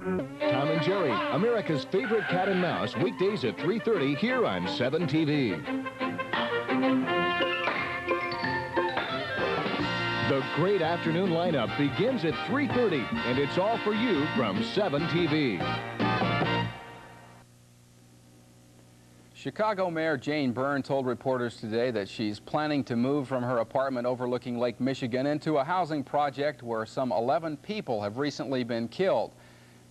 Tom and Jerry, America's favorite cat and mouse, weekdays at 3:30 here on 7 TV. The great afternoon lineup begins at 3:30, and it's all for you from 7 TV. Chicago Mayor Jane Byrne told reporters today that she's planning to move from her apartment overlooking Lake Michigan into a housing project where some 11 people have recently been killed.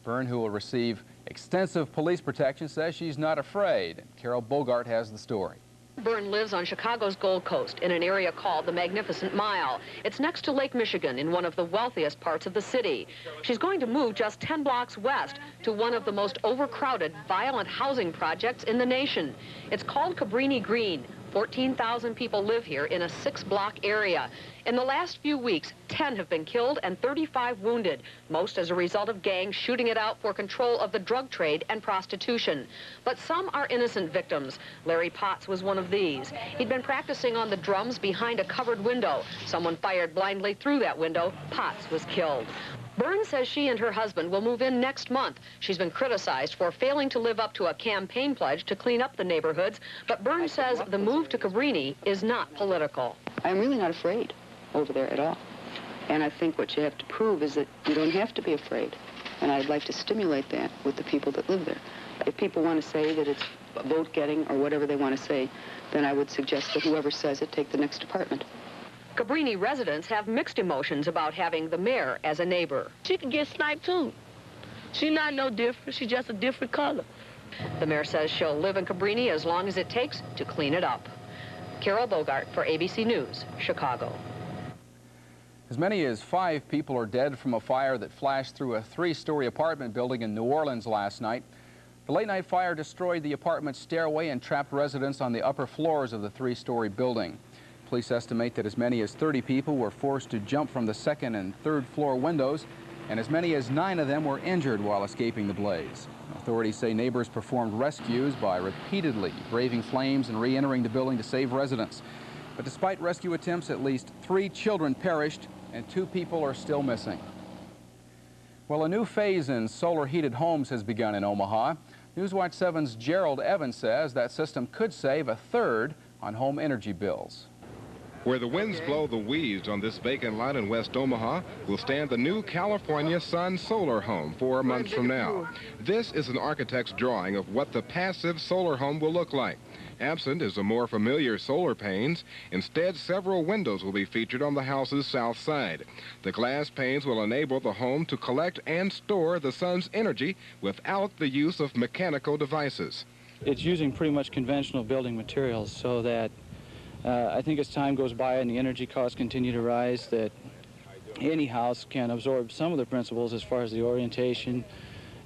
Byrne, who will receive extensive police protection, says she's not afraid. Carol Bogart has the story. Byrne lives on Chicago's Gold Coast in an area called the Magnificent Mile. It's next to Lake Michigan in one of the wealthiest parts of the city. She's going to move just 10 blocks west to one of the most overcrowded, violent housing projects in the nation. It's called Cabrini Green. 14,000 people live here in a 6-block area. In the last few weeks, 10 have been killed and 35 wounded, most as a result of gangs shooting it out for control of the drug trade and prostitution. But some are innocent victims. Larry Potts was one of these. He'd been practicing on the drums behind a covered window. Someone fired blindly through that window. Potts was killed. Byrne says she and her husband will move in next month. She's been criticized for failing to live up to a campaign pledge to clean up the neighborhoods, but Byrne says the move to Cabrini is not political. I'm really not afraid over there at all. And I think what you have to prove is that you don't have to be afraid. And I'd like to stimulate that with the people that live there. If people want to say that it's vote getting or whatever they want to say, then I would suggest that whoever says it take the next apartment. Cabrini residents have mixed emotions about having the mayor as a neighbor. She could get sniped too. She's not no different. She's just a different color. The mayor says she'll live in Cabrini as long as it takes to clean it up. Carol Bogart for ABC News, Chicago. As many as 5 people are dead from a fire that flashed through a 3-story apartment building in New Orleans last night. The late-night fire destroyed the apartment stairway and trapped residents on the upper floors of the 3-story building. Police estimate that as many as 30 people were forced to jump from the 2nd and 3rd floor windows, and as many as 9 of them were injured while escaping the blaze. Authorities say neighbors performed rescues by repeatedly braving flames and re-entering the building to save residents. But despite rescue attempts, at least 3 children perished and 2 people are still missing. Well, a new phase in solar-heated homes has begun in Omaha. Newswatch 7's Gerald Evans says that system could save 1/3 on home energy bills. Where the winds blow the weeds on this vacant lot in West Omaha will stand the new California Sun solar home 4 months from now. This is an architect's drawing of what the passive solar home will look like. Absent is the more familiar solar panes. Instead, several windows will be featured on the house's south side. The glass panes will enable the home to collect and store the sun's energy without the use of mechanical devices. It's using pretty much conventional building materials so that I think as time goes by and the energy costs continue to rise, that any house can absorb some of the principles as far as the orientation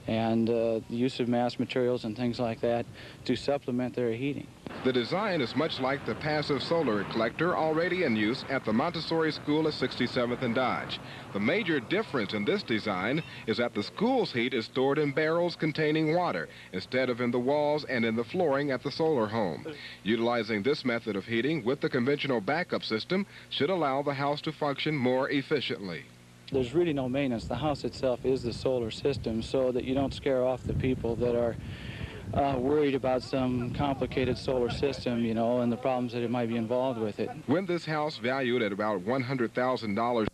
and the use of mass materials and things like that to supplement their heating. The design is much like the passive solar collector already in use at the Montessori School at 67th and Dodge. The major difference in this design is that the school's heat is stored in barrels containing water instead of in the walls and in the flooring at the solar home. Utilizing this method of heating with the conventional backup system should allow the house to function more efficiently. There's really no maintenance. The house itself is the solar system, so that you don't scare off the people that are worried about some complicated solar system, you know, and the problems that it might be involved with it. When this house, valued at about $100,000,